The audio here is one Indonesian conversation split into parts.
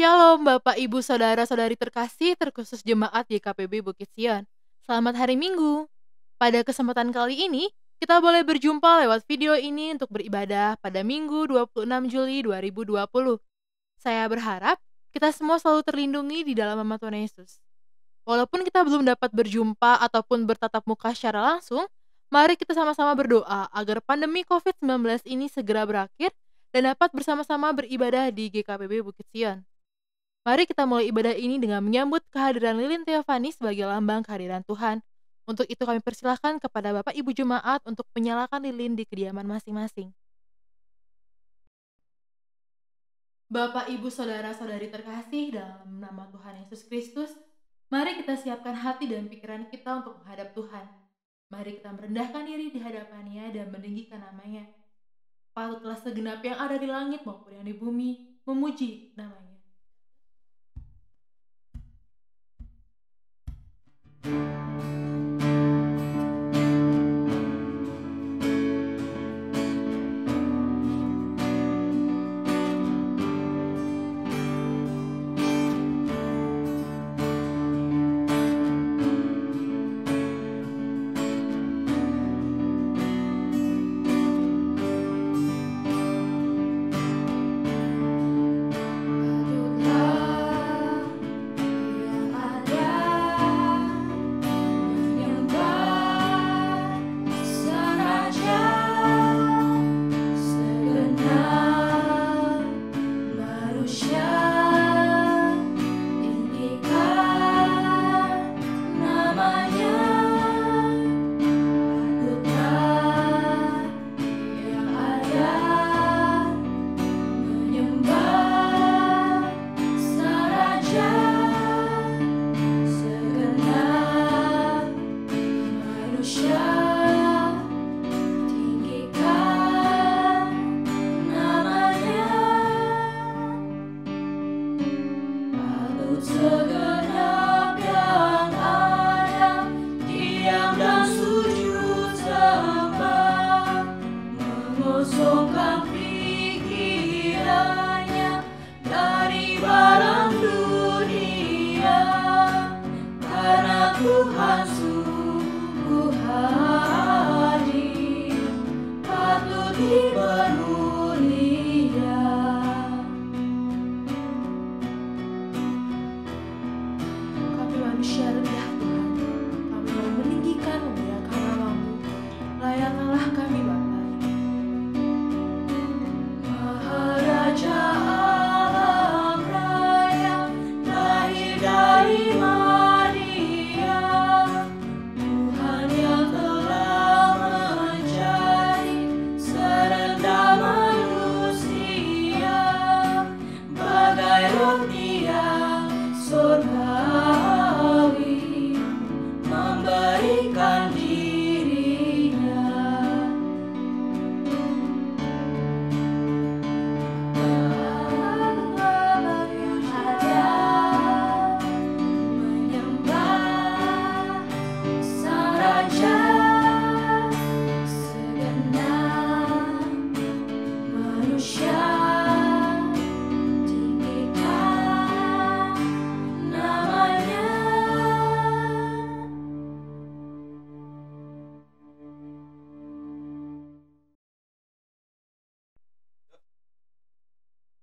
Shalom Bapak Ibu Saudara-saudari terkasih terkhusus Jemaat YKPB Bukit Sion. Selamat hari Minggu. Pada kesempatan kali ini, kita boleh berjumpa lewat video ini untuk beribadah pada Minggu 26 Juli 2020. Saya berharap kita semua selalu terlindungi di dalam nama Tuhan Yesus. Walaupun kita belum dapat berjumpa ataupun bertatap muka secara langsung, mari kita sama-sama berdoa agar pandemi COVID-19 ini segera berakhir dan dapat bersama-sama beribadah di GKPB Bukit Sion. Mari kita mulai ibadah ini dengan menyambut kehadiran Lilin Theophani sebagai lambang kehadiran Tuhan. Untuk itu kami persilahkan kepada Bapak Ibu Jemaat untuk menyalakan lilin di kediaman masing-masing. Bapak Ibu Saudara-saudari terkasih dalam nama Tuhan Yesus Kristus, mari kita siapkan hati dan pikiran kita untuk menghadap Tuhan. Mari kita merendahkan diri di hadapannya dan meninggikan namanya. Patutlah segenap yang ada di langit maupun yang di bumi memuji namanya.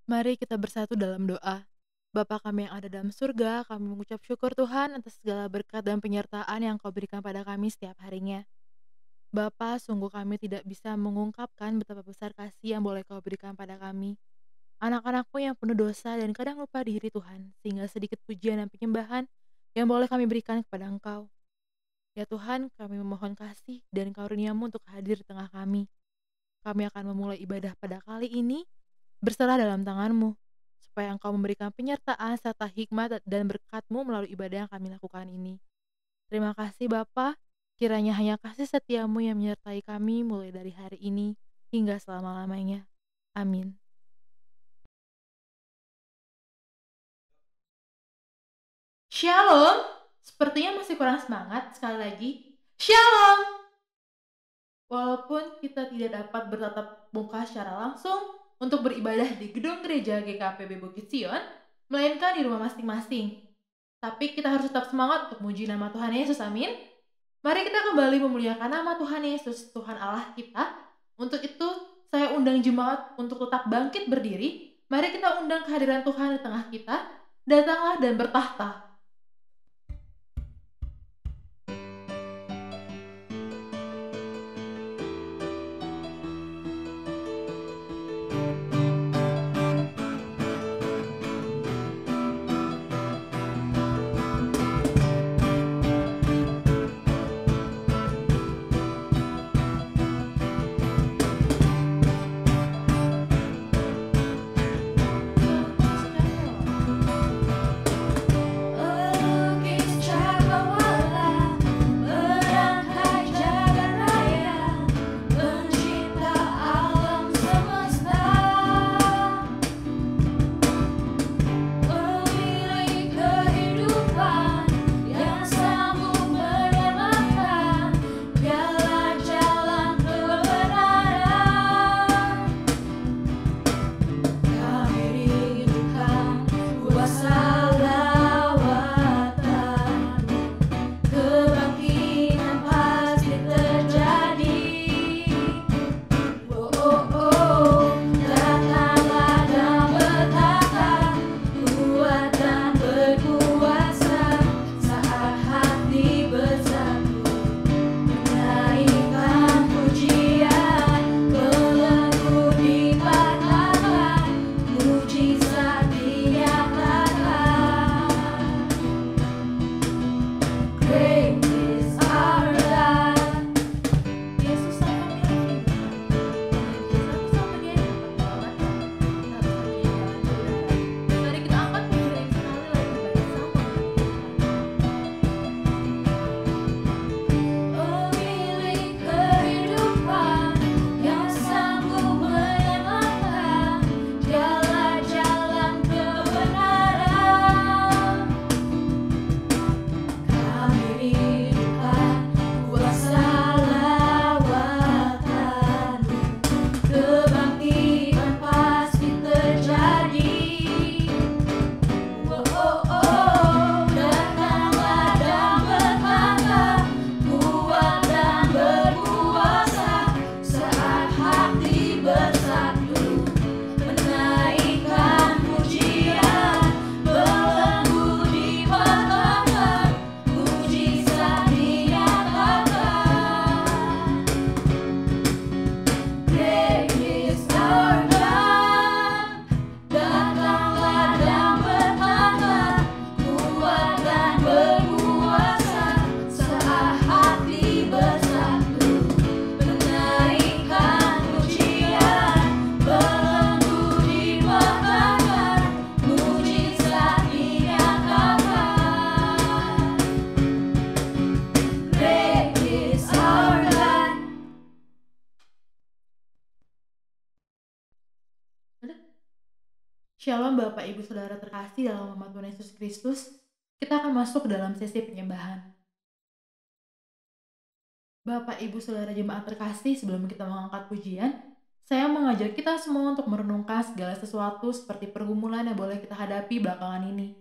Mari kita bersatu dalam doa. Bapa kami yang ada dalam surga, kami mengucap syukur Tuhan atas segala berkat dan penyertaan yang Kau berikan pada kami setiap harinya. Bapa, sungguh kami tidak bisa mengungkapkan betapa besar kasih yang boleh Kau berikan pada kami. Anak-anak-Mu yang penuh dosa dan kadang lupa diri Tuhan, sehingga sedikit pujian dan penyembahan yang boleh kami berikan kepada Engkau. Ya Tuhan, kami memohon kasih dan karunia-Mu untuk hadir di tengah kami. Kami akan memulai ibadah pada kali ini, berserah dalam tangan-Mu, supaya Engkau memberikan penyertaan serta hikmat dan berkat-Mu melalui ibadah yang kami lakukan ini. Terima kasih Bapa, kiranya hanya kasih setia-Mu yang menyertai kami mulai dari hari ini hingga selama-lamanya. Amin. Shalom, sepertinya masih kurang semangat. Sekali lagi, Shalom. Walaupun kita tidak dapat bertatap muka secara langsung untuk beribadah di gedung gereja GKPB Bukit Sion, melainkan di rumah masing-masing. Tapi kita harus tetap semangat untuk memuji nama Tuhan Yesus, amin. Mari kita kembali memuliakan nama Tuhan Yesus, Tuhan Allah kita. Untuk itu, saya undang jemaat untuk tetap bangkit berdiri. Mari kita undang kehadiran Tuhan di tengah kita. Datanglah dan bertahta. Shalom Bapak Ibu Saudara terkasih dalam nama Tuhan Yesus Kristus. Kita akan masuk ke dalam sesi penyembahan. Bapak Ibu Saudara jemaat terkasih, sebelum kita mengangkat pujian, saya mengajak kita semua untuk merenungkan segala sesuatu seperti pergumulan yang boleh kita hadapi belakangan ini.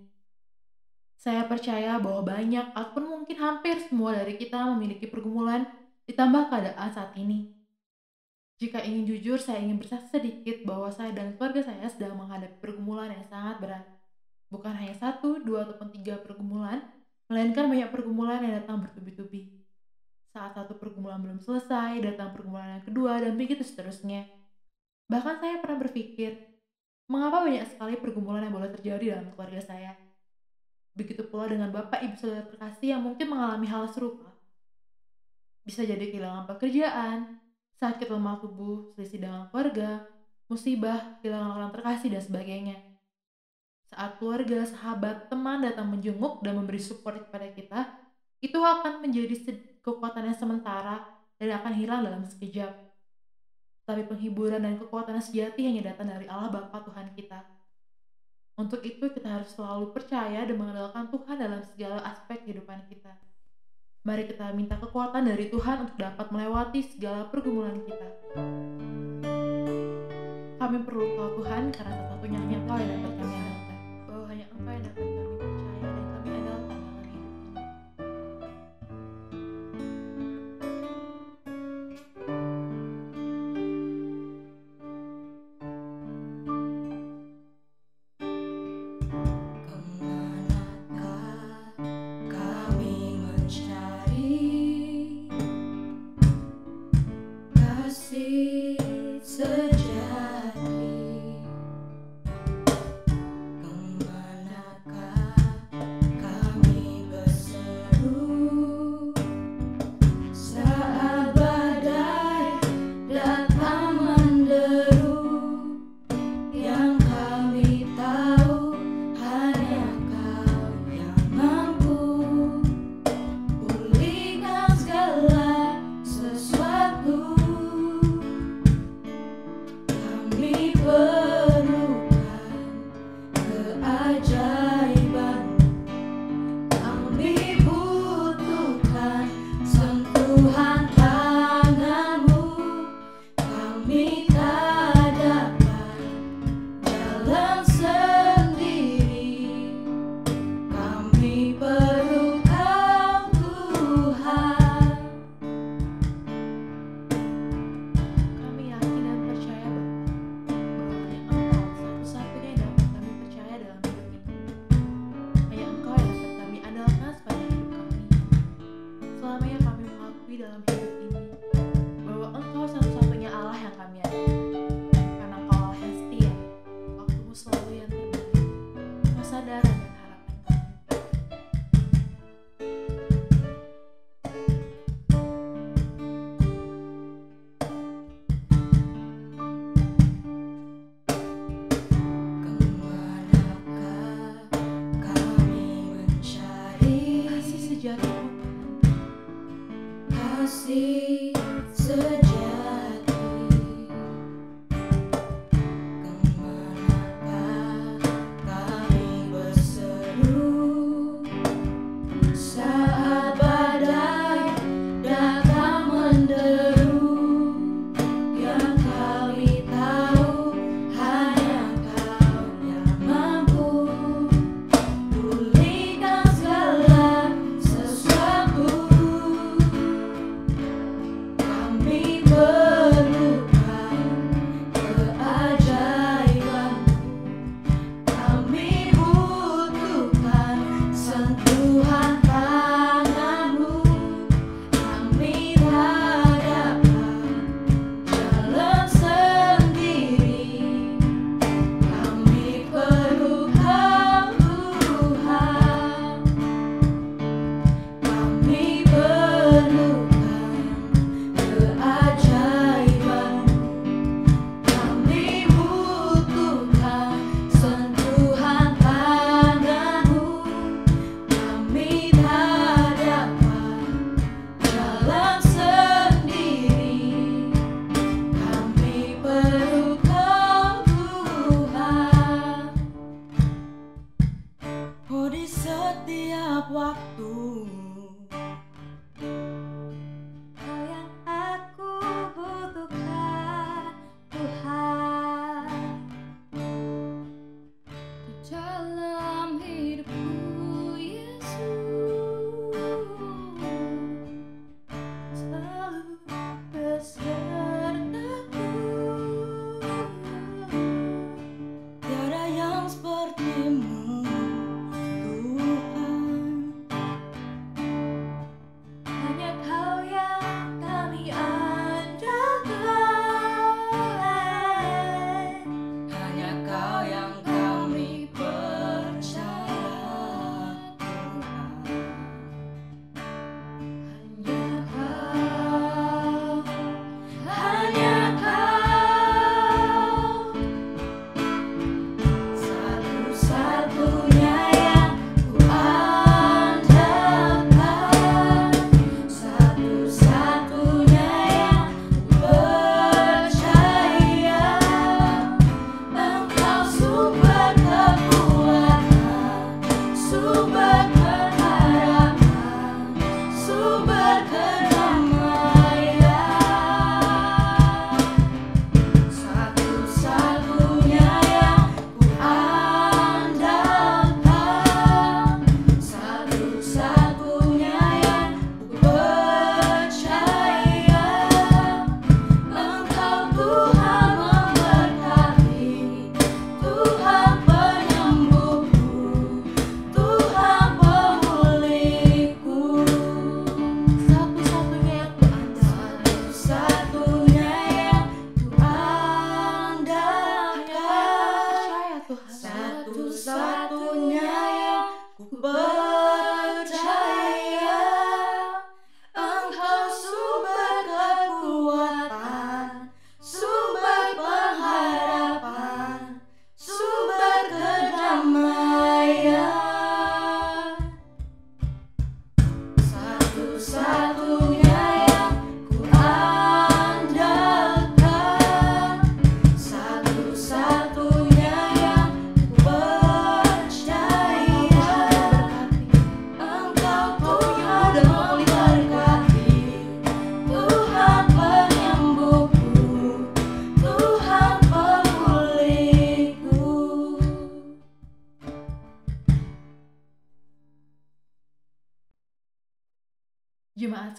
Saya percaya bahwa banyak ataupun mungkin hampir semua dari kita memiliki pergumulan ditambah keadaan saat ini. Jika ingin jujur, saya ingin bersaksi sedikit bahwa saya dan keluarga saya sedang menghadapi pergumulan yang sangat berat. Bukan hanya 1, 2, ataupun 3 pergumulan, melainkan banyak pergumulan yang datang bertubi-tubi. Saat satu pergumulan belum selesai, datang pergumulan yang kedua, dan begitu seterusnya. Bahkan saya pernah berpikir, mengapa banyak sekali pergumulan yang boleh terjadi dalam keluarga saya? Begitu pula dengan Bapak Ibu Saudara terkasih yang mungkin mengalami hal serupa. Bisa jadi kehilangan pekerjaan, sakit lemah tubuh, selisih dengan keluarga, musibah, kehilangan orang terkasih, dan sebagainya. Saat keluarga, sahabat, teman datang menjenguk dan memberi support kepada kita, itu akan menjadi kekuatan yang sementara dan akan hilang dalam sekejap. Tapi penghiburan dan kekuatan yang sejati hanya datang dari Allah Bapa Tuhan kita. Untuk itu kita harus selalu percaya dan mengandalkan Tuhan dalam segala aspek kehidupan kita. Mari kita minta kekuatan dari Tuhan untuk dapat melewati segala pergumulan kita. Kami perlu Kau Tuhan, karena satu-satunya hanya Kau yang dapat kami andalkan. Bahwa hanya kasih sejati. Kemanakah kami berseru saat badai datang menderu? Yang kami tahu hanya Kau yang mampu pulihkan segala sesuatu.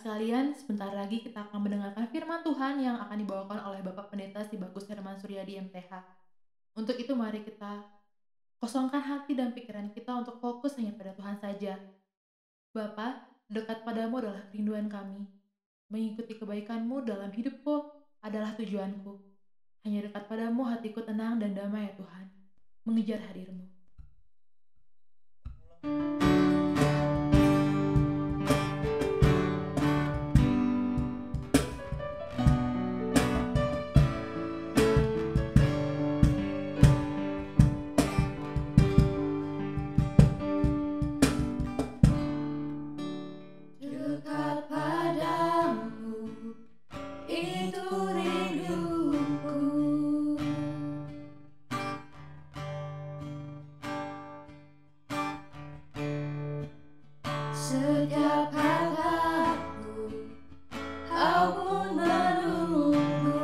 sekalian, sebentar lagi kita akan mendengarkan firman Tuhan yang akan dibawakan oleh Bapak Pendeta Si Bagus Herman Suryadi MTH. Untuk itu mari kita kosongkan hati dan pikiran kita untuk fokus hanya pada Tuhan saja. Bapa, dekat padamu adalah kerinduan kami. Mengikuti kebaikan-Mu dalam hidupku adalah tujuanku. Hanya dekat padamu hatiku tenang dan damai ya Tuhan. Mengejar hadir-Mu. Dekat padamu, itu rinduku. Setiap kataku, kau pun menunggu.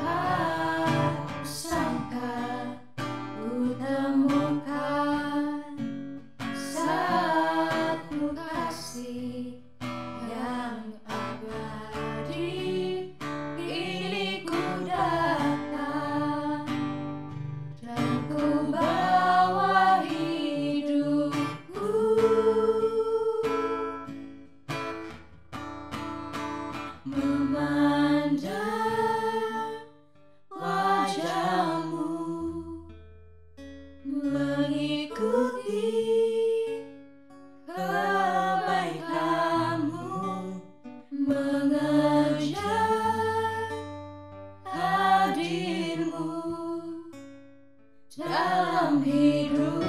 Aku sangka ku temukan satu kasih yang abadi. Kini ku datang dan ku bawa hidupku, memandang wajah-Mu, mengikuti kebaikan-Mu, mengejar hadir-Mu dalam hidupku.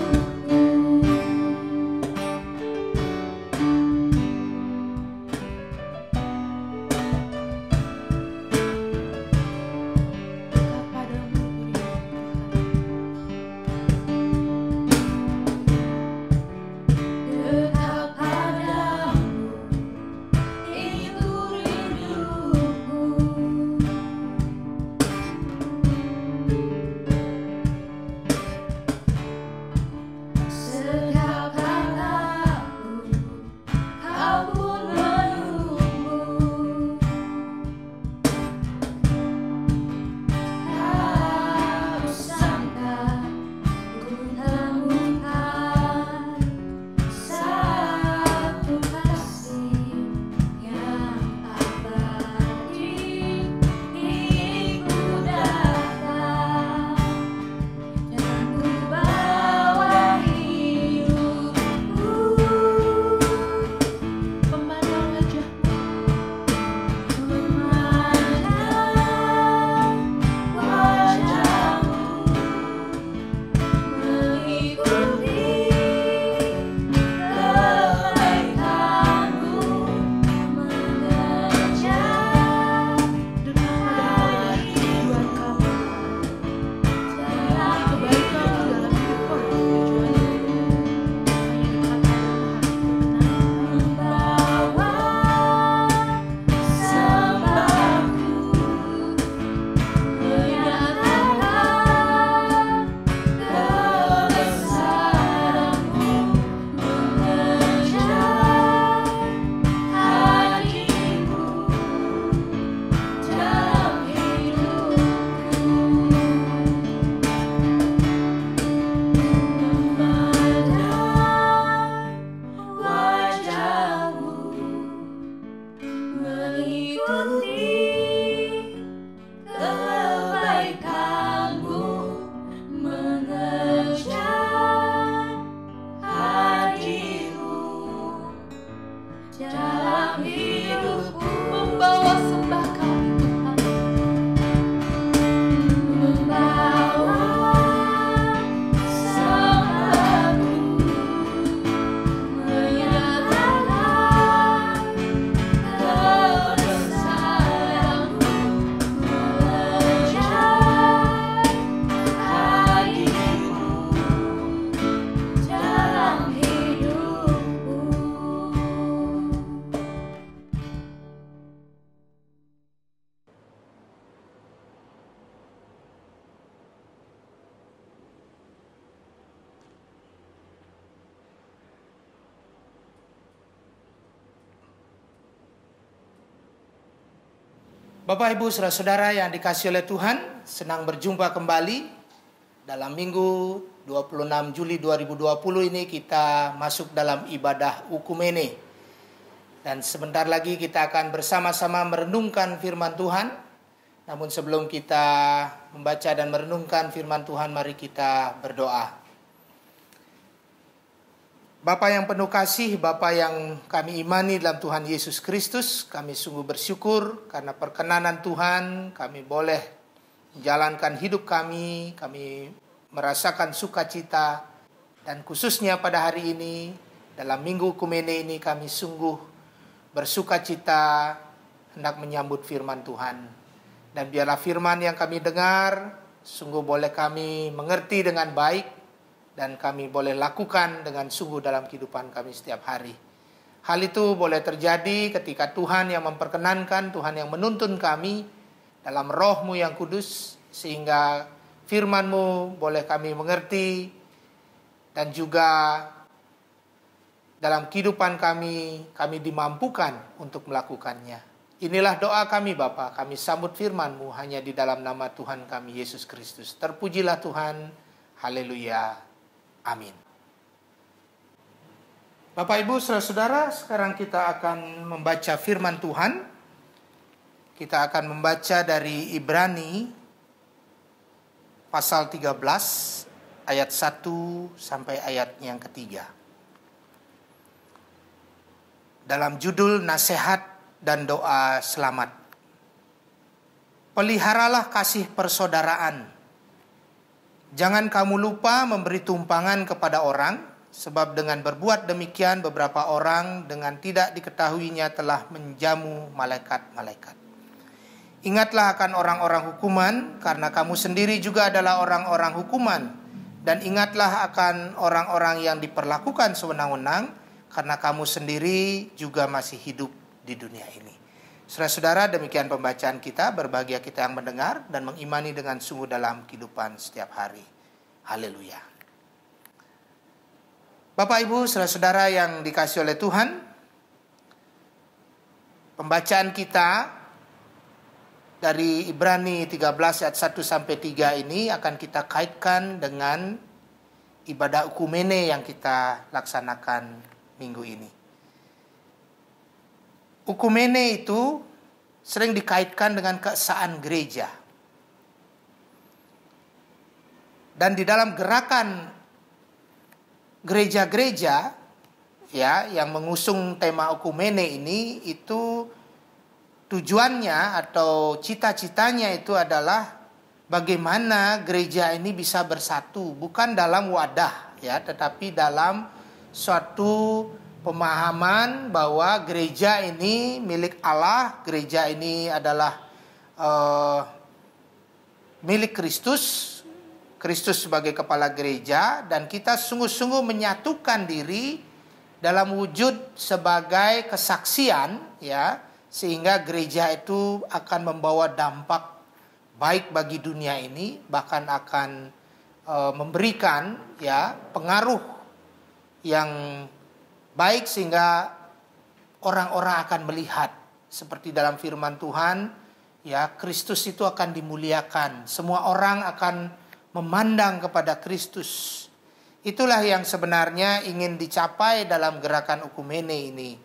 Dekat padamu itu rinduku Tuhan. Dekat padamu, itu rinduku. Setiap kataku, kau pun menunggu. Kau sangka ku temukan satu kasih yang abadi. Kini ku datang dan ku bawa hidupku, Memandang wajah-Mu, memandang wajah-Mu, mengikuti kebaikan-Mu, mengejar dekat padamu adalah tujuan kami. dalam Kebaikan-Mu dalam hidupku adalah tujuanku. Hanya dekat padamu hatiku tenang. membawa sembahku, menyatakan kebesaran-Mu, mengejar hadir-Mu dalam hidupku, memandang wajah-Mu, mengikuti kebaikan-Mu, mengejar hadir-Mu dalam hidupku, Membawa sembah kami Tuhan. membawa sembahku, menyatakan kebesaran-Mu, mengejar hadir-Mu dalam hidupku. Bapak, Ibu, saudara-saudara yang dikasihi oleh Tuhan, senang berjumpa kembali dalam Minggu 26 Juli 2020 ini. Kita masuk dalam ibadah Ukumene. Dan sebentar lagi kita akan bersama-sama merenungkan firman Tuhan. Namun sebelum kita membaca dan merenungkan firman Tuhan, mari kita berdoa. Bapa yang penuh kasih, Bapa yang kami imani dalam Tuhan Yesus Kristus, kami sungguh bersyukur karena perkenanan Tuhan, kami boleh menjalankan hidup kami merasakan sukacita, dan khususnya pada hari ini, dalam Minggu Ukumene ini kami sungguh bersukacita hendak menyambut firman Tuhan. Dan biarlah firman yang kami dengar, sungguh boleh kami mengerti dengan baik, dan kami boleh lakukan dengan sungguh dalam kehidupan kami setiap hari. Hal itu boleh terjadi ketika Tuhan yang memperkenankan, Tuhan yang menuntun kami dalam Roh-Mu yang kudus, sehingga firman-Mu boleh kami mengerti, dan juga dalam kehidupan kami dimampukan untuk melakukannya. Inilah doa kami Bapa, kami sambut firman-Mu hanya di dalam nama Tuhan kami Yesus Kristus. Terpujilah Tuhan, haleluya. Amin. Bapak, Ibu, saudara-saudara, sekarang kita akan membaca firman Tuhan. Kita akan membaca dari Ibrani pasal 13 ayat 1 sampai ayat yang ketiga. Dalam judul nasihat dan doa selamat. Peliharalah kasih persaudaraan. Jangan kamu lupa memberi tumpangan kepada orang, sebab dengan berbuat demikian beberapa orang dengan tidak diketahuinya telah menjamu malaikat-malaikat. Ingatlah akan orang-orang hukuman, karena kamu sendiri juga adalah orang-orang hukuman. Dan ingatlah akan orang-orang yang diperlakukan sewenang-wenang, karena kamu sendiri juga masih hidup di dunia ini. Saudara-saudara, demikian pembacaan kita. Berbahagia kita yang mendengar dan mengimani dengan sungguh dalam kehidupan setiap hari. Haleluya. Bapak, Ibu, saudara-saudara yang dikasihi oleh Tuhan, pembacaan kita dari Ibrani 13 ayat 1 sampai 3 ini akan kita kaitkan dengan ibadah Ukumene yang kita laksanakan minggu ini. Ukumene itu sering dikaitkan dengan keesaan gereja. Dan di dalam gerakan gereja-gereja ya yang mengusung tema Ukumene ini, itu tujuannya atau cita-citanya itu adalah bagaimana gereja ini bisa bersatu, bukan dalam wadah ya, tetapi dalam suatu pemahaman bahwa gereja ini milik Allah, gereja ini adalah milik Kristus, Kristus sebagai kepala gereja, dan kita sungguh-sungguh menyatukan diri dalam wujud sebagai kesaksian ya, sehingga gereja itu akan membawa dampak baik bagi dunia ini, bahkan akan memberikan ya pengaruh yang baik, sehingga orang-orang akan melihat seperti dalam firman Tuhan ya, Kristus itu akan dimuliakan, semua orang akan memandang kepada Kristus. Itulah yang sebenarnya ingin dicapai dalam gerakan Ukumene ini.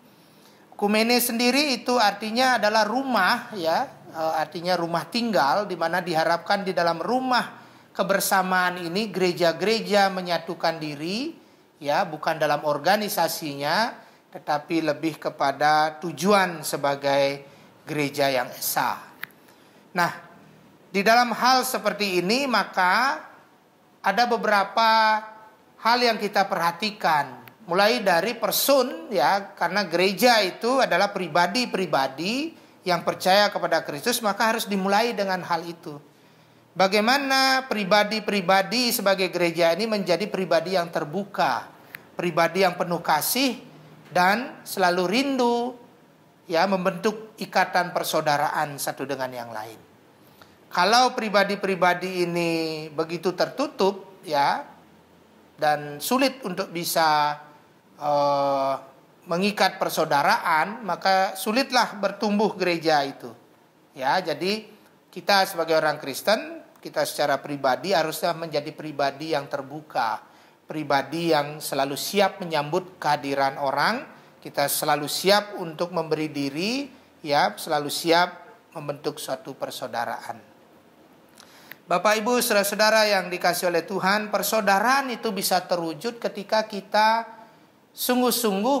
Ukumene sendiri itu artinya adalah rumah ya, artinya rumah tinggal, di mana diharapkan di dalam rumah kebersamaan ini gereja-gereja menyatukan diri ya, bukan dalam organisasinya, tetapi lebih kepada tujuan sebagai gereja yang esa. Nah, di dalam hal seperti ini maka ada beberapa hal yang kita perhatikan. Mulai dari person ya, karena gereja itu adalah pribadi-pribadi yang percaya kepada Kristus, maka harus dimulai dengan hal itu. Bagaimana pribadi-pribadi sebagai gereja ini menjadi pribadi yang terbuka, pribadi yang penuh kasih dan selalu rindu ya membentuk ikatan persaudaraan satu dengan yang lain. Kalau pribadi-pribadi ini begitu tertutup ya dan sulit untuk bisa mengikat persaudaraan, maka sulitlah bertumbuh gereja itu. Ya, jadi kita sebagai orang Kristen, kita secara pribadi harusnya menjadi pribadi yang terbuka, pribadi yang selalu siap menyambut kehadiran orang, kita selalu siap untuk memberi diri, ya, selalu siap membentuk suatu persaudaraan. Bapak Ibu, saudara-saudara yang dikasihi oleh Tuhan, persaudaraan itu bisa terwujud ketika kita sungguh-sungguh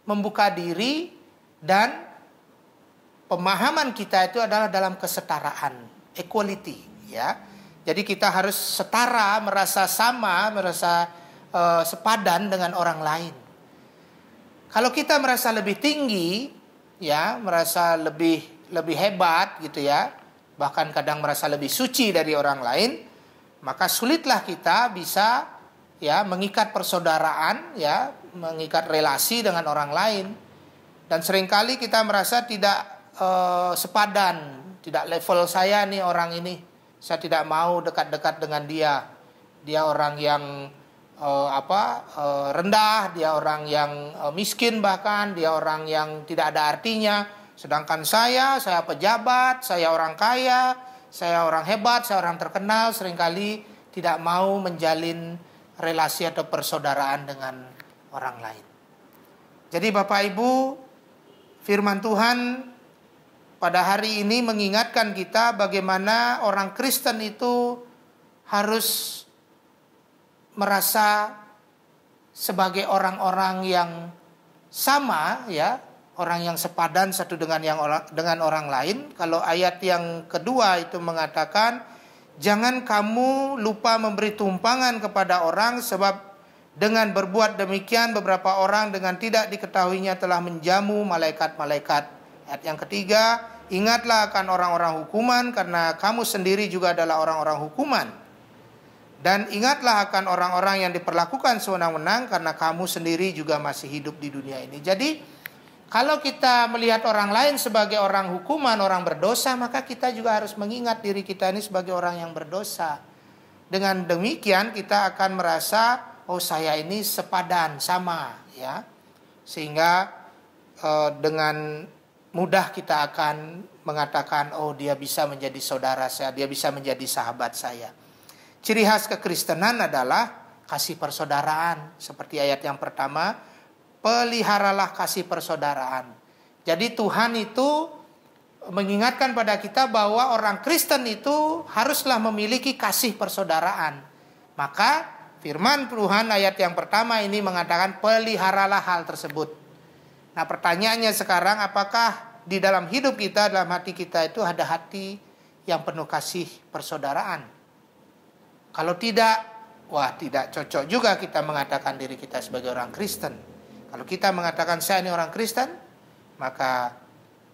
membuka diri dan pemahaman kita itu adalah dalam kesetaraan, equality, ya. Jadi kita harus setara, merasa sama, merasa sepadan dengan orang lain. Kalau kita merasa lebih tinggi, ya, merasa lebih hebat gitu ya, bahkan kadang merasa lebih suci dari orang lain, maka sulitlah kita bisa, ya, mengikat persaudaraan, ya, mengikat relasi dengan orang lain. Dan seringkali kita merasa tidak sepadan, tidak level saya nih orang ini, saya tidak mau dekat-dekat dengan dia. Dia orang yang rendah, dia orang yang miskin, bahkan dia orang yang tidak ada artinya. Sedangkan saya pejabat, saya orang kaya, saya orang hebat, saya orang terkenal, seringkali tidak mau menjalin relasi atau persaudaraan dengan orang lain. Jadi Bapak Ibu, firman Tuhan pada hari ini mengingatkan kita bagaimana orang Kristen itu harus merasa sebagai orang-orang yang sama, ya, orang yang sepadan satu dengan orang lain. Kalau ayat yang kedua itu mengatakan, jangan kamu lupa memberi tumpangan kepada orang, sebab dengan berbuat demikian beberapa orang dengan tidak diketahuinya telah menjamu malaikat-malaikat. Ayat yang ketiga, ingatlah akan orang-orang hukuman, karena kamu sendiri juga adalah orang-orang hukuman. Dan ingatlah akan orang-orang yang diperlakukan sewenang-wenang, karena kamu sendiri juga masih hidup di dunia ini. Jadi, kalau kita melihat orang lain sebagai orang hukuman, orang berdosa, maka kita juga harus mengingat diri kita ini sebagai orang yang berdosa. Dengan demikian kita akan merasa, oh saya ini sepadan, sama, ya. Sehingga dengan mudah kita akan mengatakan, oh dia bisa menjadi saudara saya, dia bisa menjadi sahabat saya. Ciri khas kekristenan adalah kasih persaudaraan. Seperti ayat yang pertama, peliharalah kasih persaudaraan. Jadi Tuhan itu mengingatkan pada kita bahwa orang Kristen itu haruslah memiliki kasih persaudaraan. Maka firman Tuhan ayat yang pertama ini mengatakan peliharalah hal tersebut. Nah pertanyaannya sekarang, apakah di dalam hidup kita, dalam hati kita itu ada hati yang penuh kasih persaudaraan? Kalau tidak, wah tidak cocok juga kita mengatakan diri kita sebagai orang Kristen. Kalau kita mengatakan saya ini orang Kristen, maka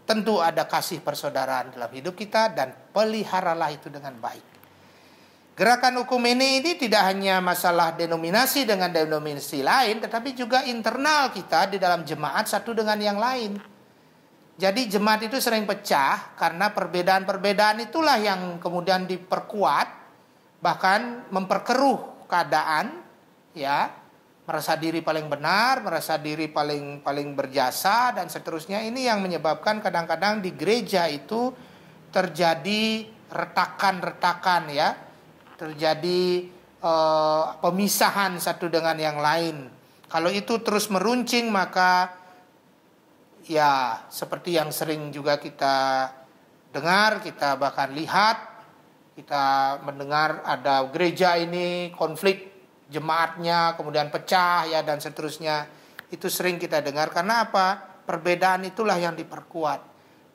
tentu ada kasih persaudaraan dalam hidup kita dan peliharalah itu dengan baik. Gerakan Okumene ini tidak hanya masalah denominasi dengan denominasi lain, tetapi juga internal kita di dalam jemaat satu dengan yang lain. Jadi jemaat itu sering pecah karena perbedaan-perbedaan itulah yang kemudian diperkuat, bahkan memperkeruh keadaan, ya, merasa diri paling benar, merasa diri paling berjasa dan seterusnya. Ini yang menyebabkan kadang-kadang di gereja itu terjadi retakan-retakan, ya. Terjadi pemisahan satu dengan yang lain. Kalau itu terus meruncing, maka ya seperti yang sering juga kita dengar, kita bahkan lihat, kita mendengar ada gereja ini konflik jemaatnya, kemudian pecah, ya, dan seterusnya. Itu sering kita dengar. Karena apa? Perbedaan itulah yang diperkuat.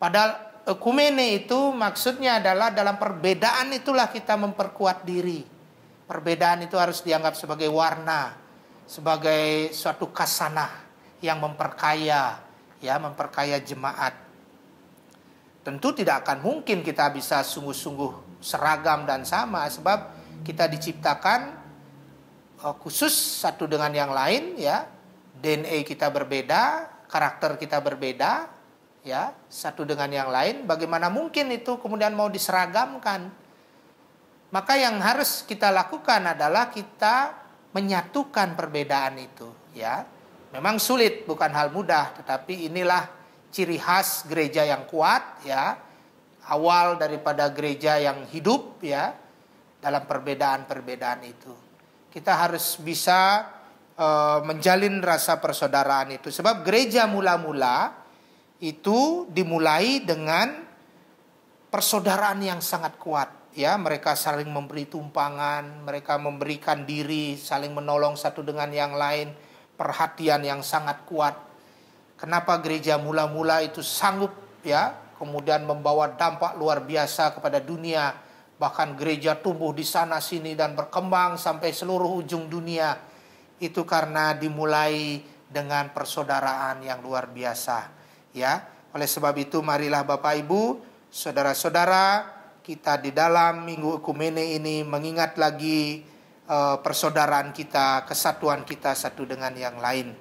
Padahal Ekumene itu maksudnya adalah dalam perbedaan itulah kita memperkuat diri. Perbedaan itu harus dianggap sebagai warna, sebagai suatu kasanah yang memperkaya, ya, memperkaya jemaat. Tentu tidak akan mungkin kita bisa sungguh-sungguh seragam dan sama, sebab kita diciptakan khusus satu dengan yang lain, ya. DNA kita berbeda, karakter kita berbeda, ya, satu dengan yang lain. Bagaimana mungkin itu kemudian mau diseragamkan? Maka yang harus kita lakukan adalah kita menyatukan perbedaan itu, ya. Memang sulit, bukan hal mudah, tetapi inilah ciri khas gereja yang kuat, ya. awal daripada gereja yang hidup ya, dalam perbedaan-perbedaan itu. Kita harus bisa menjalin rasa persaudaraan itu. Sebab gereja mula-mula itu dimulai dengan persaudaraan yang sangat kuat. Ya, mereka saling memberi tumpangan, mereka memberikan diri, saling menolong satu dengan yang lain, perhatian yang sangat kuat. Kenapa gereja mula-mula itu sanggup ya, kemudian membawa dampak luar biasa kepada dunia, bahkan gereja tumbuh di sana sini dan berkembang sampai seluruh ujung dunia. Itu karena dimulai dengan persaudaraan yang luar biasa. Ya, oleh sebab itu marilah Bapak Ibu, saudara-saudara, kita di dalam Minggu Ekumene ini mengingat lagi persaudaraan kita, kesatuan kita satu dengan yang lain.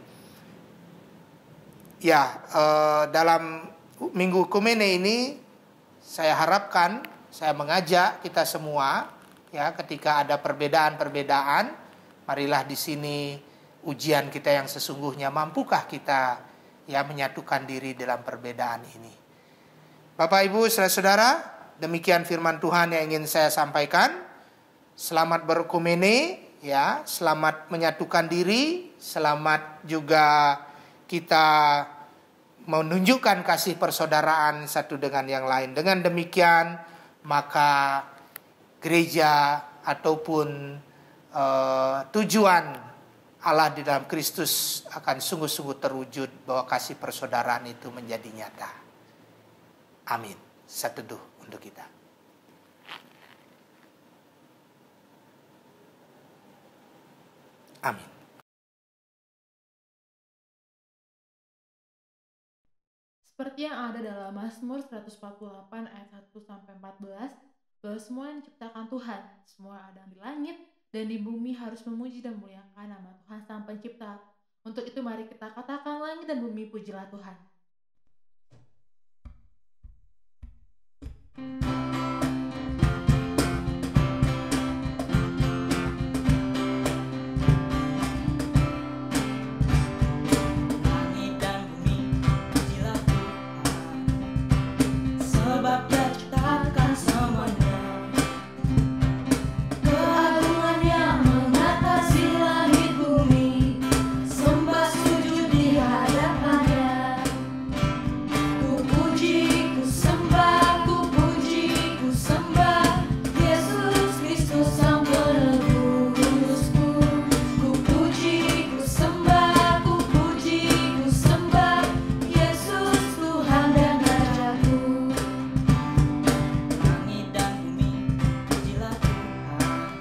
Ya, dalam Minggu Ekumene ini saya harapkan, saya mengajak kita semua, ya, ketika ada perbedaan-perbedaan, marilah di sini ujian kita yang sesungguhnya, mampukah kita ya menyatukan diri dalam perbedaan ini. Bapak Ibu, saudara-saudara, demikian firman Tuhan yang ingin saya sampaikan. Selamat berekumene, ya, selamat menyatukan diri, selamat juga kita menunjukkan kasih persaudaraan satu dengan yang lain. Dengan demikian, maka gereja ataupun tujuan Allah di dalam Kristus akan sungguh-sungguh terwujud, bahwa kasih persaudaraan itu menjadi nyata. Amin. Seteduh untuk kita. Amin. Seperti yang ada dalam Mazmur 148 ayat 1-14, bahwa semua yang diciptakan Tuhan, semua ada di langit dan di bumi harus memuji dan memuliakan nama Tuhan Sang Pencipta. Untuk itu mari kita katakan, langit dan bumi pujilah Tuhan. Langit dan bumi pujilah Tuhan, sebab Dia ciptakan semuanya. Keagungannya mengatasi langit bumi, sembah sujud di hadapannya. Ku puji, ku sembah, ku puji, ku sembah Yesus Kristus Sang Penebusku. Ku puji, ku sembah, ku puji, ku sembah Yesus Tuhan dan Rajaku. Langit dan bumi pujilah Tuhan,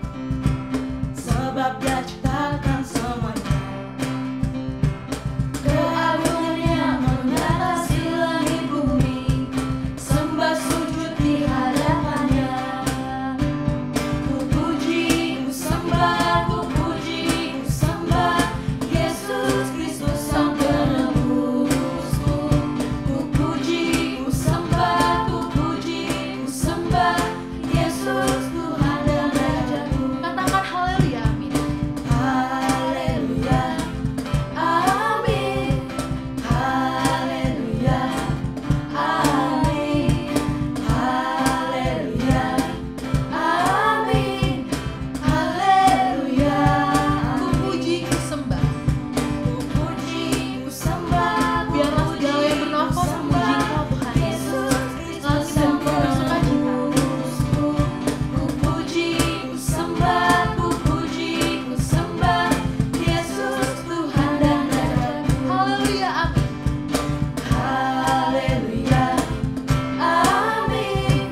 sebab Dia ciptakan semuanya. Keagungannya mengatasi langit bumi, sembah sujud di hadapannya. Ku puji, ku sembah, ku puji, ku sembah Yesus Kristus Sang Penebusku. Ku puji, ku sembah, ku puji, ku sembah Yesus Tuhan dan Rajaku. Katakan haleluya, amin. Haleluya, amin. Haleluya, amin. Haleluya, amin. Haleluya. Ku puji, ku sembah. Ku puji, ku sembah, ku Biarlah puji, segala yang bernafas ku memuji sembah Engkau, Tuhan Yesus Kristus Langit dan Sang bumi bersuka cita. Penebusku. Ku puji, ku sembah, ku puji, ku sembah Yesus Tuhan dan Rajaku. Haleluya, amin. Haleluya, amin.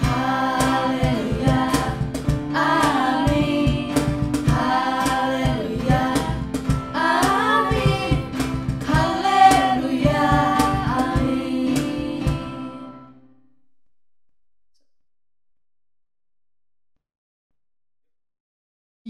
Haleluya, amin. Haleluya, amin. Haleluya, amin.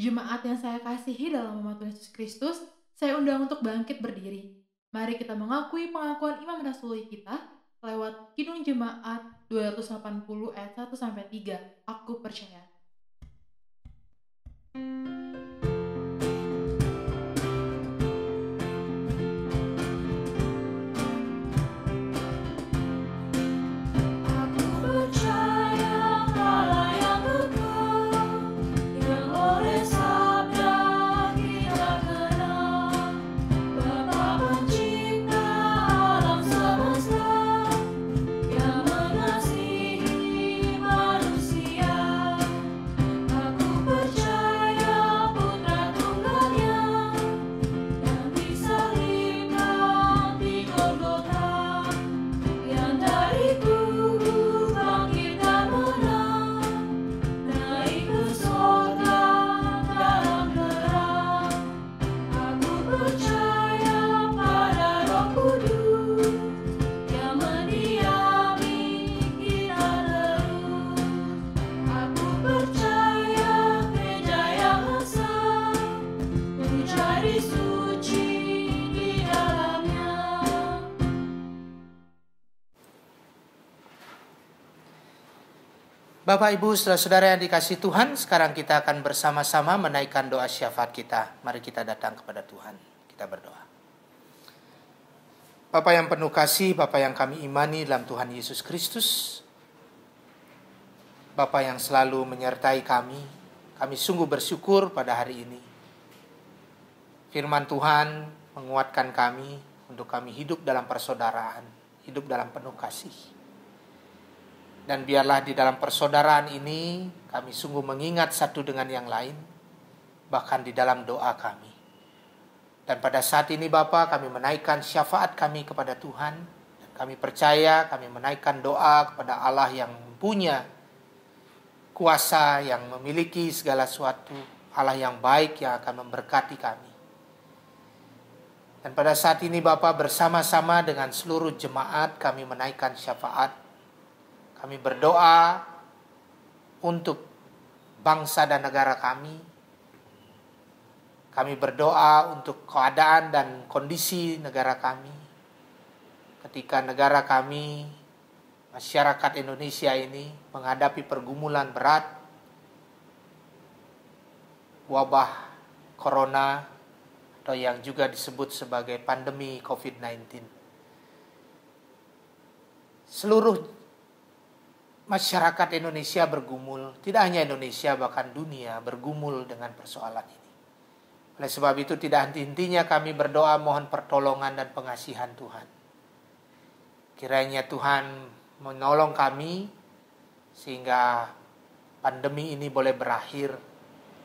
Jemaat yang saya kasihi dalam nama Tuhan Yesus Kristus, saya undang untuk bangkit berdiri. Mari kita mengakui pengakuan Imam Rasuli kita lewat Kidung Jemaat 280 ayat 1-3. Aku percaya. Aku percaya Bapak, Ibu, saudara-saudara yang dikasihi Tuhan, sekarang kita akan bersama-sama menaikkan doa syafaat kita. Mari kita datang kepada Tuhan, kita berdoa. Bapa yang penuh kasih, Bapa yang kami imani dalam Tuhan Yesus Kristus, Bapa yang selalu menyertai kami sungguh bersyukur pada hari ini. Firman Tuhan menguatkan kami untuk kami hidup dalam persaudaraan, hidup dalam penuh kasih. Dan biarlah di dalam persaudaraan ini kami sungguh mengingat satu dengan yang lain, bahkan di dalam doa kami. Dan pada saat ini Bapa, kami menaikkan syafaat kami kepada Tuhan. Dan kami percaya kami menaikkan doa kepada Allah yang punya kuasa, yang memiliki segala sesuatu, Allah yang baik yang akan memberkati kami. Dan pada saat ini Bapa, bersama-sama dengan seluruh jemaat kami menaikkan syafaat. Kami berdoa untuk bangsa dan negara kami. Kami berdoa untuk keadaan dan kondisi negara kami. Ketika negara kami, masyarakat Indonesia ini menghadapi pergumulan berat, wabah corona atau yang juga disebut sebagai pandemi COVID-19. Seluruh masyarakat Indonesia bergumul, tidak hanya Indonesia bahkan dunia bergumul dengan persoalan ini. Oleh sebab itu tidak henti-hentinya kami berdoa mohon pertolongan dan pengasihan Tuhan. Kiranya Tuhan menolong kami sehingga pandemi ini boleh berakhir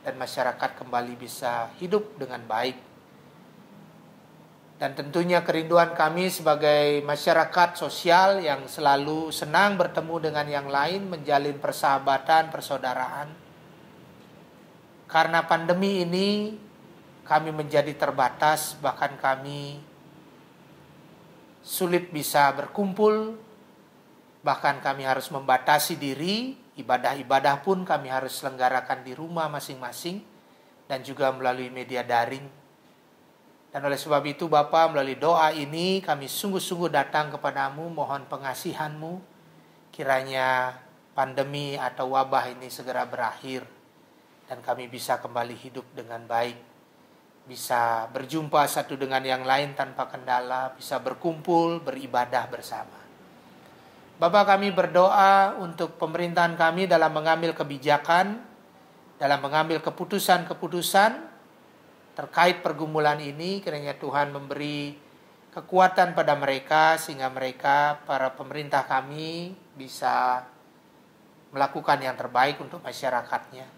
dan masyarakat kembali bisa hidup dengan baik. Dan tentunya kerinduan kami sebagai masyarakat sosial yang selalu senang bertemu dengan yang lain, menjalin persahabatan, persaudaraan. Karena pandemi ini kami menjadi terbatas, bahkan kami sulit bisa berkumpul, bahkan kami harus membatasi diri, ibadah-ibadah pun kami harus selenggarakan di rumah masing-masing, dan juga melalui media daring. Dan oleh sebab itu Bapa, melalui doa ini kami sungguh-sungguh datang kepadamu, mohon pengasihanmu. Kiranya pandemi atau wabah ini segera berakhir dan kami bisa kembali hidup dengan baik. Bisa berjumpa satu dengan yang lain tanpa kendala, bisa berkumpul, beribadah bersama. Bapa, kami berdoa untuk pemerintahan kami dalam mengambil kebijakan, dalam mengambil keputusan-keputusan terkait pergumulan ini. Kiranya Tuhan memberi kekuatan pada mereka sehingga mereka, para pemerintah kami, bisa melakukan yang terbaik untuk masyarakatnya.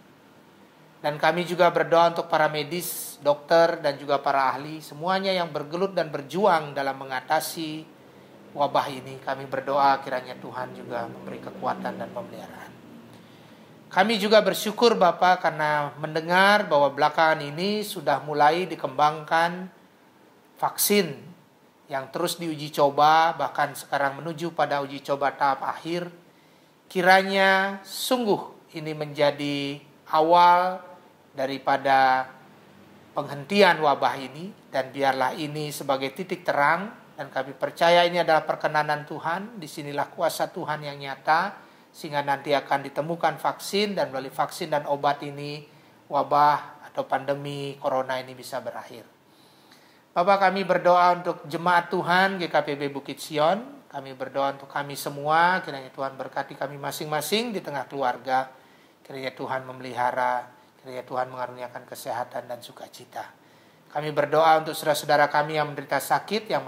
Dan kami juga berdoa untuk para medis, dokter, dan juga para ahli, semuanya yang bergelut dan berjuang dalam mengatasi wabah ini. Kami berdoa kiranya Tuhan juga memberi kekuatan dan pemeliharaan. Kami juga bersyukur Bapa karena mendengar bahwa belakangan ini sudah mulai dikembangkan vaksin yang terus diuji coba, bahkan sekarang menuju pada uji coba tahap akhir. Kiranya sungguh ini menjadi awal daripada penghentian wabah ini, dan biarlah ini sebagai titik terang, dan kami percaya ini adalah perkenanan Tuhan. Disinilah kuasa Tuhan yang nyata, sehingga nanti akan ditemukan vaksin, dan melalui vaksin dan obat ini wabah atau pandemi corona ini bisa berakhir. Bapak, kami berdoa untuk jemaat Tuhan GKPB Bukit Sion. Kami berdoa untuk kami semua, kiranya Tuhan berkati kami masing-masing di tengah keluarga. Kiranya Tuhan memelihara, kiranya Tuhan mengaruniakan kesehatan dan sukacita. Kami berdoa untuk saudara-saudara kami yang menderita sakit, yang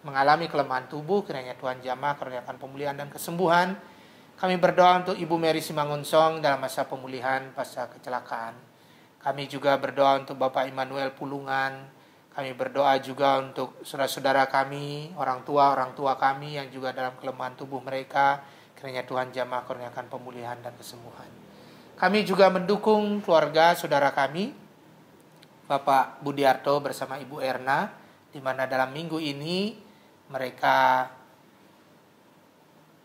mengalami kelemahan tubuh. Kiranya Tuhan jamah karuniakan pemulihan dan kesembuhan. Kami berdoa untuk Ibu Mary Simangunsong dalam masa pemulihan pasca kecelakaan. Kami juga berdoa untuk Bapak Immanuel Pulungan. Kami berdoa juga untuk saudara-saudara kami, orang tua kami yang juga dalam kelemahan tubuh mereka. Kiranya Tuhan jamah kurniakan pemulihan dan kesembuhan. Kami juga mendukung keluarga saudara kami, Bapak Budiarto bersama Ibu Erna, di mana dalam minggu ini mereka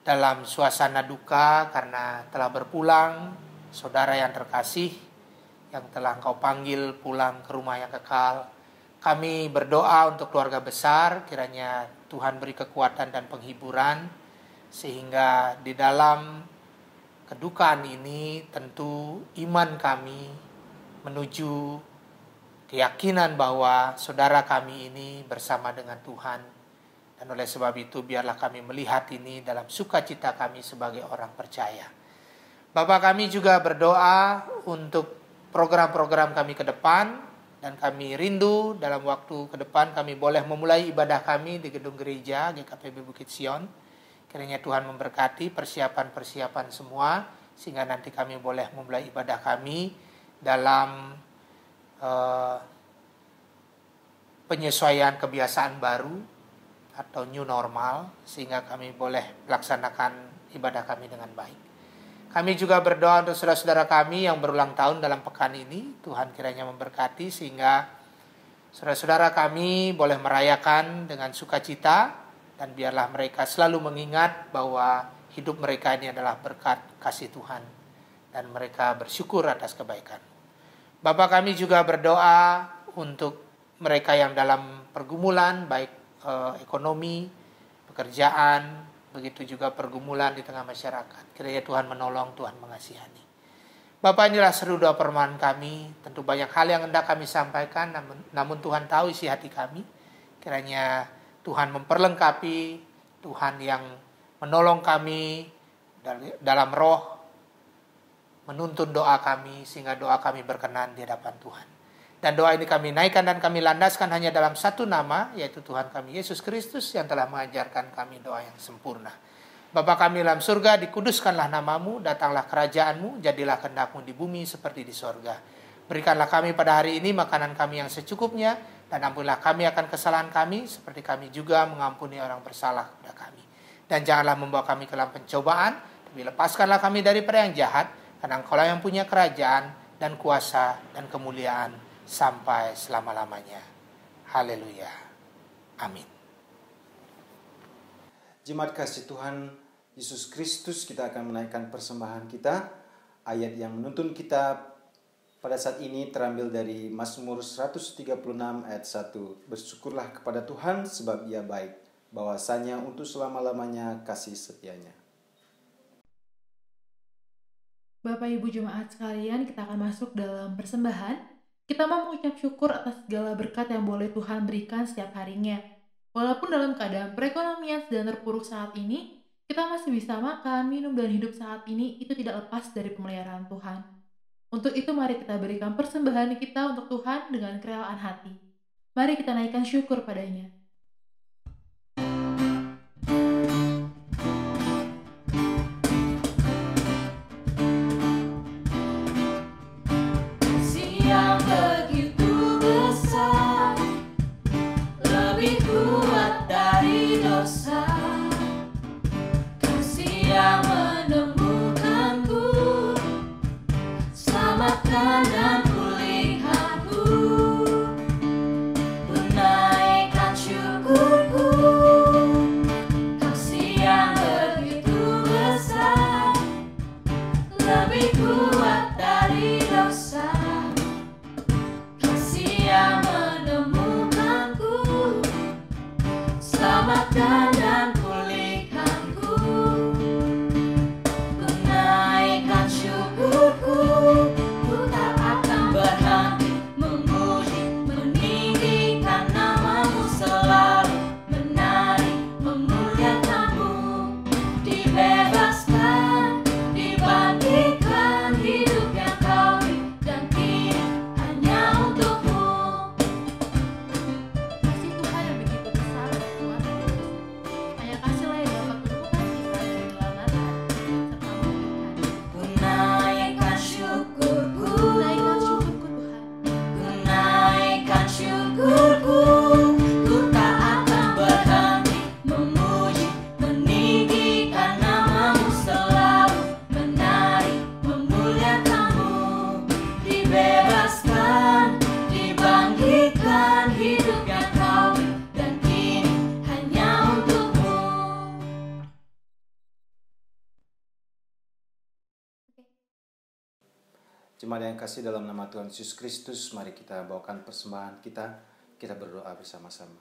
dalam suasana duka karena telah berpulang saudara yang terkasih yang telah Engkau panggil pulang ke rumah yang kekal. Kami berdoa untuk keluarga besar, kiranya Tuhan beri kekuatan dan penghiburan sehingga di dalam kedukaan ini tentu iman kami menuju keyakinan bahwa saudara kami ini bersama dengan Tuhan. Dan oleh sebab itu biarlah kami melihat ini dalam sukacita kami sebagai orang percaya. Bapak, kami juga berdoa untuk program-program kami ke depan, dan kami rindu dalam waktu ke depan kami boleh memulai ibadah kami di gedung gereja GKPB Bukit Sion. Kiranya Tuhan memberkati persiapan-persiapan semua, sehingga nanti kami boleh memulai ibadah kami dalam penyesuaian kebiasaan baru atau new normal, sehingga kami boleh melaksanakan ibadah kami dengan baik. Kami juga berdoa untuk saudara-saudara kami yang berulang tahun dalam pekan ini. Tuhan kiranya memberkati sehingga saudara-saudara kami boleh merayakan dengan sukacita, dan biarlah mereka selalu mengingat bahwa hidup mereka ini adalah berkat kasih Tuhan dan mereka bersyukur atas kebaikan. Bapak, kami juga berdoa untuk mereka yang dalam pergumulan baik ekonomi, pekerjaan, begitu juga pergumulan di tengah masyarakat. Kiranya Tuhan menolong, Tuhan mengasihani. Bapak, inilah seru doa permohonan kami. Tentu banyak hal yang hendak kami sampaikan, namun Tuhan tahu isi hati kami. Kiranya Tuhan memperlengkapi, Tuhan yang menolong kami dalam roh, menuntun doa kami, sehingga doa kami berkenan di hadapan Tuhan. Dan doa ini kami naikkan dan kami landaskan hanya dalam satu nama, yaitu Tuhan kami Yesus Kristus yang telah mengajarkan kami doa yang sempurna. Bapa kami dalam surga, dikuduskanlah namamu, datanglah kerajaanmu, jadilah kehendak-mu di bumi seperti di sorga. Berikanlah kami pada hari ini makanan kami yang secukupnya, dan ampunilah kami akan kesalahan kami, seperti kami juga mengampuni orang bersalah kepada kami. Dan janganlah membawa kami ke dalam pencobaan, tapi lepaskanlah kami daripada yang jahat, karena Engkaulah yang punya kerajaan, dan kuasa, dan kemuliaan, sampai selama-lamanya. Haleluya. Amin. Jemaat kasih Tuhan Yesus Kristus, kita akan menaikkan persembahan kita. Ayat yang menuntun kita pada saat ini terambil dari Mazmur 136 ayat 1. Bersyukurlah kepada Tuhan sebab Ia baik, bahwasanya untuk selama-lamanya kasih setianya. Bapak Ibu jemaat sekalian, kita akan masuk dalam persembahan. Kita mau mengucap syukur atas segala berkat yang boleh Tuhan berikan setiap harinya. Walaupun dalam keadaan perekonomian sedang terpuruk saat ini, kita masih bisa makan, minum, dan hidup saat ini itu tidak lepas dari pemeliharaan Tuhan. Untuk itu mari kita berikan persembahan kita untuk Tuhan dengan kerelaan hati. Mari kita naikkan syukur padanya. Yang begitu besar, lebih kuat dari dosa, kasih yang menemukanku, selamatkan dan pulihkanku, menaikkan syukurku, kasih yang begitu besar, lebih kuat dari dosa, yang menemukanku, selamatkan dan pulihkanku, menaikkan syukurku, ku tak akan berhenti memuji, meninggikan namamu selalu, menari, memuliakanmu, dibebaskan, dibangkitkan, hidup yang kau beri, dan kini hanya untukmu. Kasih Tuhan yang begitu besar dan kuat, hanya kasihlah yang dapat menemukan kita dari keselamatan, serta memulihkan. Ku naikkan syukurku, Naikkan syukurku Tuhan. ku naikkan syukurku, ku tak akan berhenti memuji, meninggikan namamu selalu, menari, memuliakanmu, dibebaskan, dibangkitkan, hidup yang kau beri, dan kini hanya untukmu. Jemaat yang kasih dalam nama Tuhan Yesus Kristus, mari kita bawakan persembahan kita. Kita berdoa bersama-sama.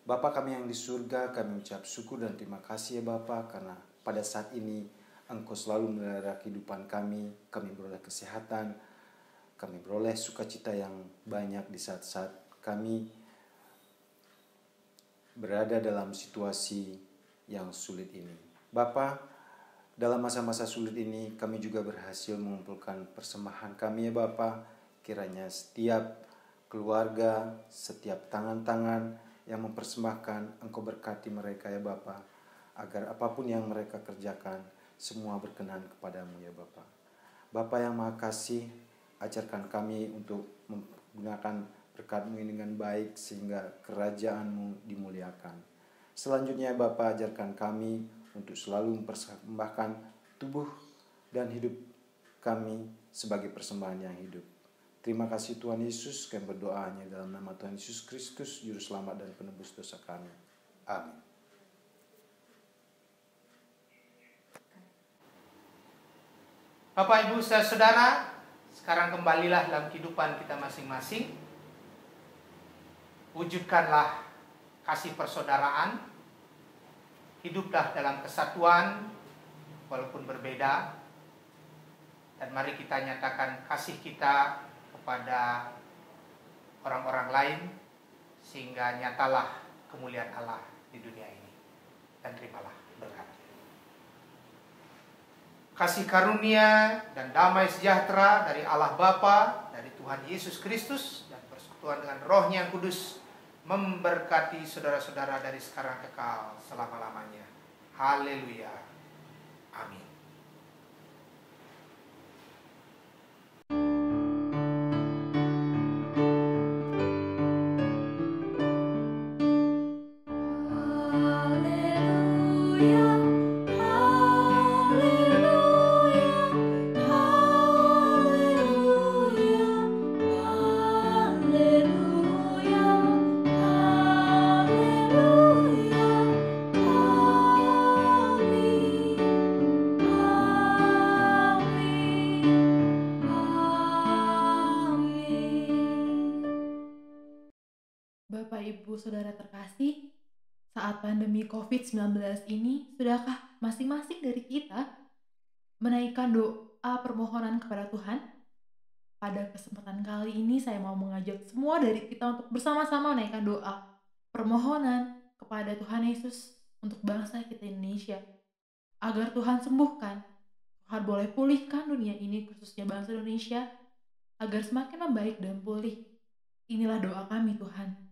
Bapa kami yang di surga, kami ucap syukur dan terima kasih ya Bapa, karena pada saat ini Engkau selalu memelihara kehidupan kami beroleh kesehatan, kami beroleh sukacita yang banyak di saat-saat kami berada dalam situasi yang sulit ini. Bapa, dalam masa-masa sulit ini kami juga berhasil mengumpulkan persembahan kami ya Bapa. Kiranya setiap keluarga, setiap tangan-tangan yang mempersembahkan, Engkau berkati mereka ya Bapa, agar apapun yang mereka kerjakan semua berkenan kepadamu ya Bapa. Bapa yang Maha Kasih, ajarkan kami untuk menggunakan berkat-Mu ini dengan baik sehingga kerajaan-Mu dimuliakan. Selanjutnya Bapa, ajarkan kami untuk selalu mempersembahkan tubuh dan hidup kami sebagai persembahan yang hidup. Terima kasih Tuhan Yesus, kami berdoa hanya dalam nama Tuhan Yesus Kristus, Juru Selamat dan Penebus dosa kami. Amin. Bapak, Ibu, Saudara, sekarang kembalilah dalam kehidupan kita masing-masing. Wujudkanlah kasih persaudaraan. Hiduplah dalam kesatuan walaupun berbeda. Dan mari kita nyatakan kasih kita kepada orang-orang lain sehingga nyatalah kemuliaan Allah di dunia ini. Dan terimalah berkat. Kasih karunia dan damai sejahtera dari Allah Bapa, dari Tuhan Yesus Kristus, dan persekutuan dengan Roh-Nya yang kudus memberkati saudara-saudara dari sekarang kekal selama-lamanya. Haleluya. Amin. Bapak, Ibu, Saudara terkasih, saat pandemi COVID-19 ini, sudahkah masing-masing dari kita menaikkan doa permohonan kepada Tuhan? Pada kesempatan kali ini saya mau mengajak semua dari kita untuk bersama-sama menaikkan doa permohonan kepada Tuhan Yesus untuk bangsa kita Indonesia. Agar Tuhan sembuhkan, Tuhan boleh pulihkan dunia ini, khususnya bangsa Indonesia, agar semakin membaik dan pulih. Inilah doa kami Tuhan.